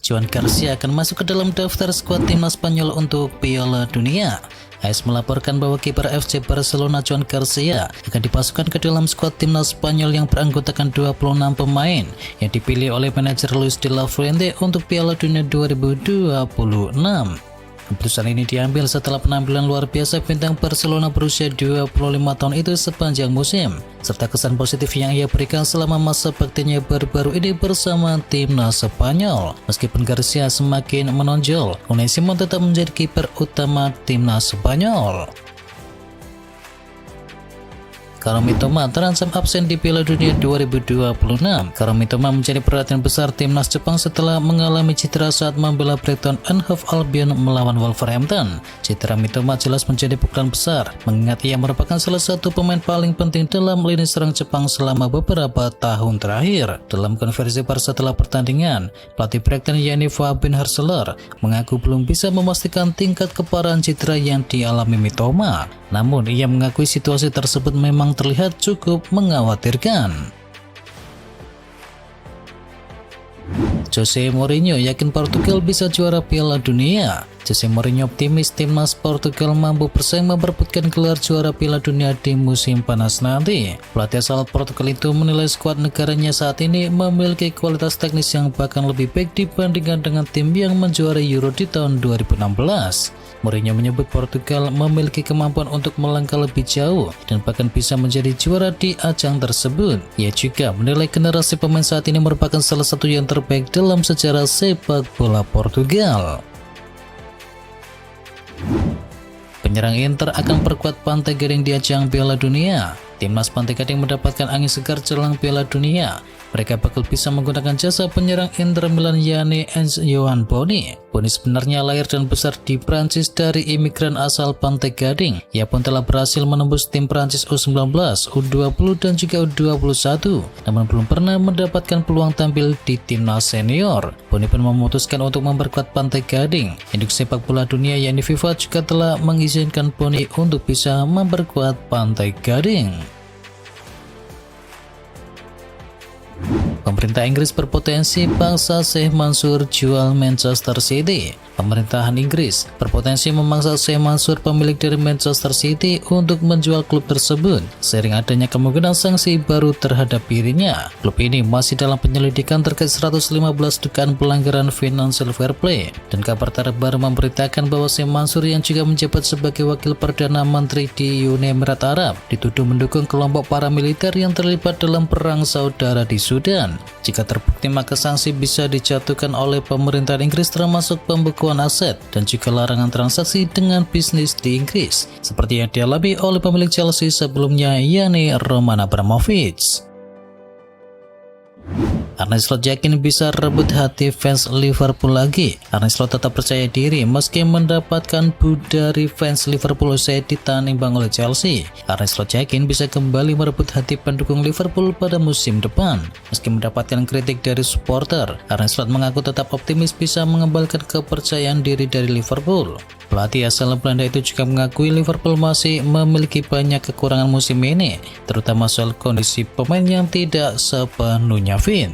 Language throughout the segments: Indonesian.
Joan Garcia akan masuk ke dalam daftar skuad timnas Spanyol untuk Piala Dunia. AS melaporkan bahwa kiper FC Barcelona Joan Garcia akan dipasukkan ke dalam skuad timnas Spanyol yang beranggotakan 26 pemain yang dipilih oleh manajer Luis de la Fuente untuk Piala Dunia 2026. Keputusan ini diambil setelah penampilan luar biasa bintang Barcelona berusia 25 tahun itu sepanjang musim, serta kesan positif yang ia berikan selama masa baktinya baru-baru ini bersama timnas Spanyol. Meskipun Garcia semakin menonjol, Unai Simon tetap menjadi kiper utama timnas Spanyol. Karam Mitoma terancam absen di Piala Dunia 2026. Karam Mitoma menjadi perhatian besar timnas Jepang setelah mengalami cedera saat membela Brighton and Hove Albion melawan Wolverhampton. Cedera Mitoma jelas menjadi pukulan besar, mengingat ia merupakan salah satu pemain paling penting dalam lini serang Jepang selama beberapa tahun terakhir. Dalam konferensi pers setelah pertandingan, pelatih Brighton yakni Fabian Harsler mengaku belum bisa memastikan tingkat keparahan cedera yang dialami Mitoma. Namun, ia mengakui situasi tersebut memang terlihat cukup mengkhawatirkan. Jose Mourinho yakin Portugal bisa juara Piala Dunia. Jose Mourinho optimis timnas Portugal mampu bersaing memperebutkan gelar juara Piala Dunia di musim panas nanti. Pelatih asal Portugal itu menilai skuad negaranya saat ini memiliki kualitas teknis yang bahkan lebih baik dibandingkan dengan tim yang menjuarai Euro di tahun 2016. Mourinho menyebut Portugal memiliki kemampuan untuk melangkah lebih jauh dan bahkan bisa menjadi juara di ajang tersebut. Ia juga menilai generasi pemain saat ini merupakan salah satu yang terbaik dalam sejarah sepak bola Portugal. Penyerang Inter akan perkuat Pantai Gading di ajang Piala Dunia. Timnas Pantai Gading mendapatkan angin segar jelang Piala Dunia. Mereka bakal bisa menggunakan jasa penyerang Inter Milan yakni Yohan Boni. Boni sebenarnya lahir dan besar di Prancis dari imigran asal Pantai Gading. Ia pun telah berhasil menembus tim Prancis U19, U20 dan juga U21, namun belum pernah mendapatkan peluang tampil di timnas senior. Boni pun memutuskan untuk memperkuat Pantai Gading. Induk sepak bola dunia yakni FIFA juga telah mengizinkan Boni untuk bisa memperkuat Pantai Gading. Pemerintah Inggris berpotensi paksa Sheikh Mansur jual Manchester City. Pemerintahan Inggris berpotensi memaksa Sheikh Mansur pemilik dari Manchester City untuk menjual klub tersebut seiring adanya kemungkinan sanksi baru terhadap dirinya. Klub ini masih dalam penyelidikan terkait 115 dugaan pelanggaran financial fair play, dan kabar terbaru memberitakan bahwa Sheikh Mansur yang juga menjabat sebagai wakil perdana menteri di Uni Emirat Arab dituduh mendukung kelompok paramiliter yang terlibat dalam perang saudara di Sudan. Jika terbukti, maka sanksi bisa dijatuhkan oleh pemerintah Inggris termasuk pembekuan aset dan juga larangan transaksi dengan bisnis di Inggris seperti yang dialami oleh pemilik Chelsea sebelumnya yakni Roman Abramovich. Arne Slot yakin bisa rebut hati fans Liverpool lagi. Arne Slot tetap percaya diri meski mendapatkan bu dari fans Liverpool usai ditahan imbang oleh Chelsea. Arne Slot yakin bisa kembali merebut hati pendukung Liverpool pada musim depan. Meski mendapatkan kritik dari supporter, Arne Slot mengaku tetap optimis bisa mengembalikan kepercayaan diri dari Liverpool. Pelatih asal Belanda itu juga mengakui Liverpool masih memiliki banyak kekurangan musim ini, terutama soal kondisi pemain yang tidak sepenuhnya fit.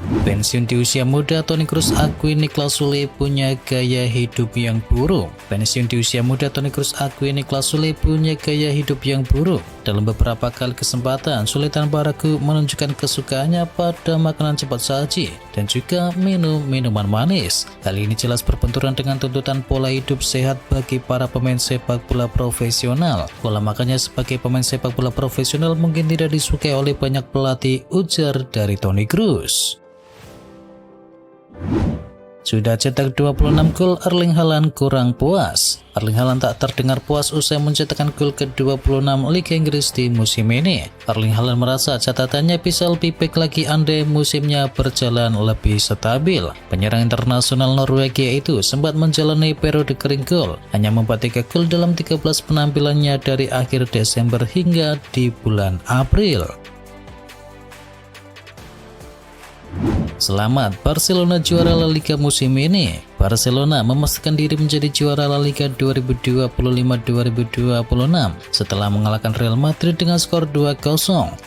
Pensiun di usia muda, Toni Kroos akui Niklas Sule punya gaya hidup yang buruk. Pensiun di usia muda, Toni Kroos akui Niklas Sule punya gaya hidup yang buruk. Dalam beberapa kali kesempatan, Sule tanpa ragu menunjukkan kesukaannya pada makanan cepat saji dan juga minum minuman manis. Hal ini jelas berbenturan dengan tuntutan pola hidup sehat bagi para pemain sepak bola profesional. Pola makannya sebagai pemain sepak bola profesional mungkin tidak disukai oleh banyak pelatih, ujar dari Toni Kroos. Sudah cetak 26 gol, Erling Haaland kurang puas. Erling Haaland tak terdengar puas usai mencetakkan gol ke-26 Liga Inggris di musim ini. Erling Haaland merasa catatannya bisa lebih baik lagi andai musimnya berjalan lebih stabil. Penyerang internasional Norwegia itu sempat menjalani periode kering gol, hanya membuat 3 gol dalam 13 penampilannya dari akhir Desember hingga di bulan April. Selamat, Barcelona juara La Liga musim ini. Barcelona memastikan diri menjadi juara La Liga 2025-2026 setelah mengalahkan Real Madrid dengan skor 2-0.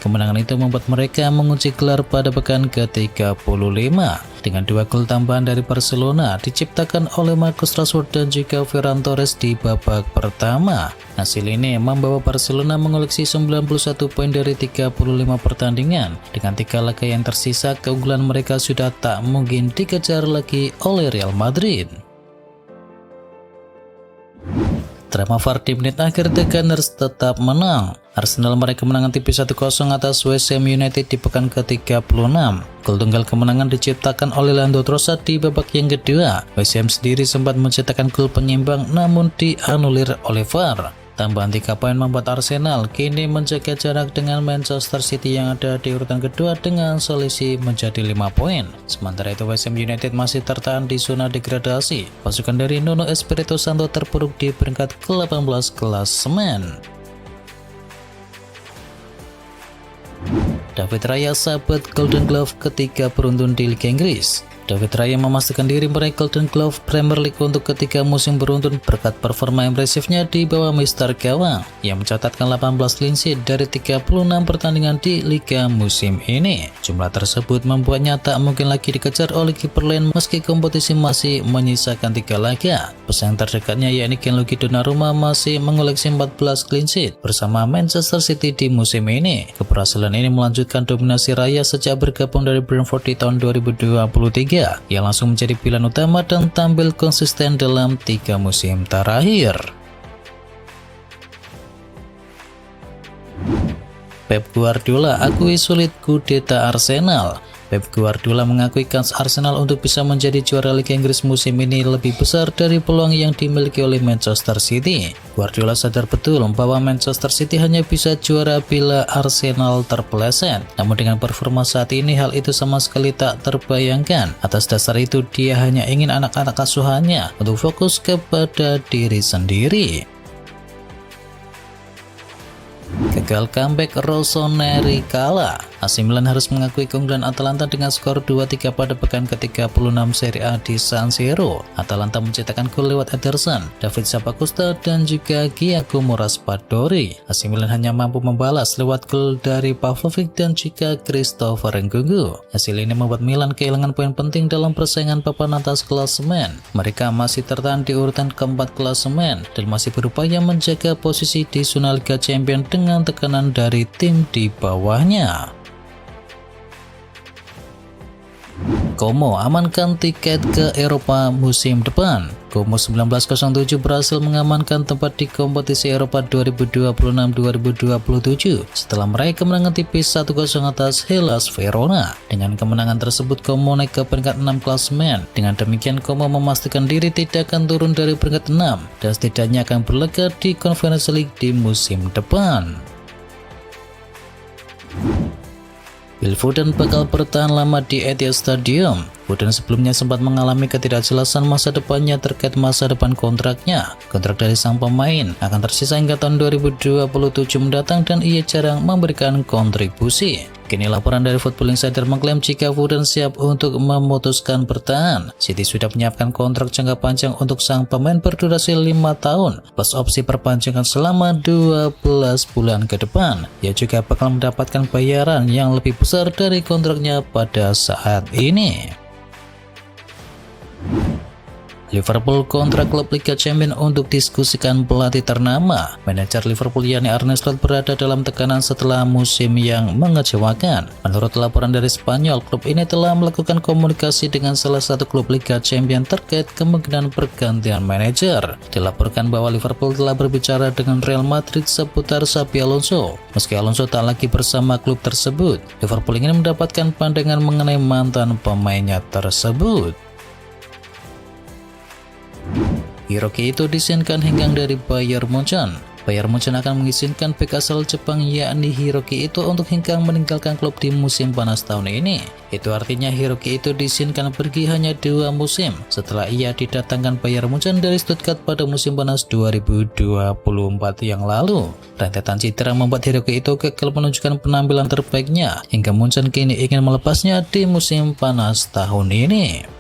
Kemenangan itu membuat mereka mengunci gelar pada pekan ke-35. dengan 2 gol tambahan dari Barcelona diciptakan oleh Marcus Rashford dan juga Ferran Torres di babak pertama. Hasil ini membawa Barcelona mengoleksi 91 poin dari 35 pertandingan. Dengan 3 laga yang tersisa, keunggulan mereka sudah tak mungkin dikejar lagi oleh Real Madrid. Drama VAR di menit akhir, The Gunners tetap menang. Arsenal meraih kemenangan tipis 1-0 atas West Ham United di pekan ke-36. Gol tunggal kemenangan diciptakan oleh Leandro Trossard di babak yang kedua. West Ham sendiri sempat menciptakan gol penyimbang namun dianulir oleh VAR. Tambahan 3 poin membuat Arsenal kini menjaga jarak dengan Manchester City yang ada di urutan kedua dengan selisih menjadi 5 poin. Sementara itu West Ham United masih tertahan di zona degradasi. Pasukan dari Nuno Espirito Santo terpuruk di peringkat ke-18 klasemen. David Raya sahabat Golden Glove ketiga beruntun di Liga Inggris. David Raya memastikan diri meraih Golden Glove Premier League untuk ketiga musim beruntun berkat performa impresifnya di bawah Mister Gawang yang mencatatkan 18 clean sheet dari 36 pertandingan di Liga musim ini. Jumlah tersebut membuatnya tak mungkin lagi dikejar oleh kiper lain meski kompetisi masih menyisakan 3 laga. Pesaing terdekatnya yakni Gianluigi Donnarumma masih mengoleksi 14 clean sheet bersama Manchester City di musim ini. Keberhasilan ini melanjutkan dominasi Raya sejak bergabung dari Brentford di tahun 2023. Ia langsung menjadi pilihan utama dan tampil konsisten dalam 3 musim terakhir. Pep Guardiola akui sulit kudeta Arsenal. Pep Guardiola mengakui kans Arsenal untuk bisa menjadi juara Liga Inggris musim ini lebih besar dari peluang yang dimiliki oleh Manchester City. Guardiola sadar betul bahwa Manchester City hanya bisa juara bila Arsenal terpeleset. Namun dengan performa saat ini hal itu sama sekali tak terbayangkan. Atas dasar itu dia hanya ingin anak-anak asuhannya untuk fokus kepada diri sendiri. Gagal comeback, Rossoneri kalah. AC Milan harus mengakui keunggulan Atalanta dengan skor 2-3 pada pekan ke-36 Serie A di San Siro. Atalanta menciptakan gol lewat Ederson, David Zappacosta dan juga Giacomo Raspadori. AC Milan hanya mampu membalas lewat gol dari Pavlovic dan juga Christopher Nkunku. Hasil ini membuat Milan kehilangan poin penting dalam persaingan papan atas klasemen. Mereka masih tertahan di urutan keempat klasemen dan masih berupaya menjaga posisi di zona Liga Champions dengan tekanan dari tim di bawahnya. Como amankan tiket ke Eropa musim depan. Como 1907 berhasil mengamankan tempat di kompetisi Eropa 2026-2027 setelah meraih kemenangan tipis 1-0 atas Hellas Verona. Dengan kemenangan tersebut Como naik ke peringkat 6 klasemen. Dengan demikian Como memastikan diri tidak akan turun dari peringkat 6 dan setidaknya akan berlaga di Conference League di musim depan. Phil Foden bakal bertahan lama di Etihad Stadium. Foden sebelumnya sempat mengalami ketidakjelasan masa depannya terkait masa depan kontraknya. Kontrak dari sang pemain akan tersisa hingga tahun 2027 mendatang dan ia jarang memberikan kontribusi. Kini laporan dari Football Insider mengklaim jika Foden siap untuk memutuskan bertahan. City sudah menyiapkan kontrak jangka panjang untuk sang pemain berdurasi 5 tahun plus opsi perpanjangan selama 12 bulan ke depan. Ia juga bakal mendapatkan bayaran yang lebih besar dari kontraknya pada saat ini. Liverpool kontrak klub Liga Champions untuk diskusikan pelatih ternama. Manajer Liverpool yakni Arne Slot berada dalam tekanan setelah musim yang mengecewakan. Menurut laporan dari Spanyol, klub ini telah melakukan komunikasi dengan salah satu klub Liga Champions terkait kemungkinan pergantian manajer. Dilaporkan bahwa Liverpool telah berbicara dengan Real Madrid seputar Xabi Alonso. Meski Alonso tak lagi bersama klub tersebut, Liverpool ingin mendapatkan pandangan mengenai mantan pemainnya tersebut. Hiroki Ito diizinkan henggang dari Bayern Munchen. Bayern Munchen akan mengizinkan bek asal Jepang yakni Hiroki Ito untuk henggang meninggalkan klub di musim panas tahun ini. Itu artinya Hiroki Ito diizinkan pergi hanya 2 musim setelah ia didatangkan Bayern Munchen dari Stuttgart pada musim panas 2024 yang lalu. Rentetan cedera membuat Hiroki Ito gagal menunjukkan penampilan terbaiknya hingga Munchen kini ingin melepasnya di musim panas tahun ini.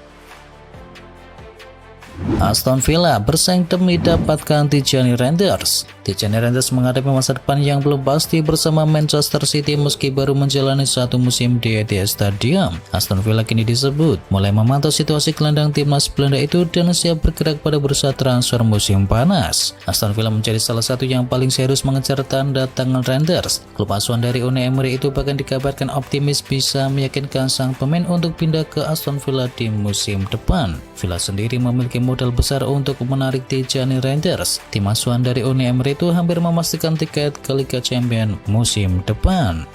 Aston Villa bersaing demi dapatkan Tijani Reinders. Tijani Reinders menghadapi masa depan yang belum pasti bersama Manchester City meski baru menjalani satu musim di Etihad Stadium. Aston Villa kini disebut mulai memantau situasi gelandang timnas Belanda itu dan siap bergerak pada bursa transfer musim panas. Aston Villa menjadi salah satu yang paling serius mengejar tanda tangan Reinders. Klub asuhan dari Unai Emery itu bahkan dikabarkan optimis bisa meyakinkan sang pemain untuk pindah ke Aston Villa di musim depan. Villa sendiri memiliki modal besar untuk menarik Tijani Reinders. Tim asuhan dari Unai Emery itu hampir memastikan tiket ke Liga Champions musim depan.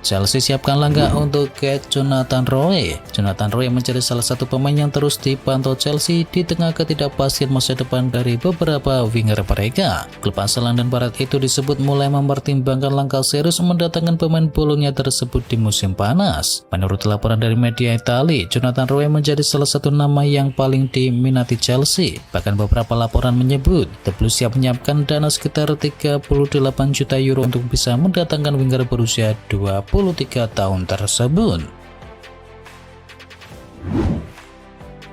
Chelsea siapkan langkah untuk get Jonathan Roy. Jonathan Roy menjadi salah satu pemain yang terus dipantau Chelsea di tengah ketidakpastian masa depan dari beberapa winger mereka. Klub asal London Barat itu disebut mulai mempertimbangkan langkah serius mendatangkan pemain Bolonya tersebut di musim panas. Menurut laporan dari media Italia, Jonathan Roy menjadi salah satu nama yang paling diminati Chelsea. Bahkan beberapa laporan menyebut The Blues siap menyiapkan dana sekitar 38 juta euro untuk bisa mendatangkan winger berusia 23 tahun tersebut.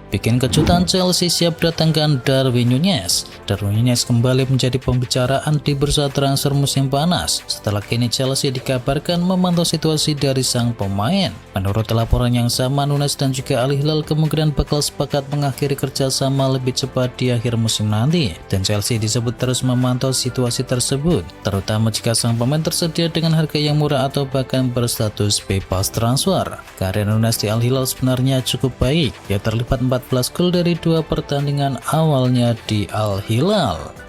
Bikin kejutan, Chelsea siap datangkan Darwin Núñez. Darwin Núñez kembali menjadi pembicaraan di bursa transfer musim panas setelah kini Chelsea dikabarkan memantau situasi dari sang pemain. Menurut laporan yang sama, Núñez dan juga Al Hilal kemungkinan bakal sepakat mengakhiri kerjasama lebih cepat di akhir musim nanti, dan Chelsea disebut terus memantau situasi tersebut, terutama jika sang pemain tersedia dengan harga yang murah atau bahkan berstatus bebas transfer. Karir Núñez di Al Hilal sebenarnya cukup baik, ia terlibat 14 gol dari 2 pertandingan awalnya di Al Hilal.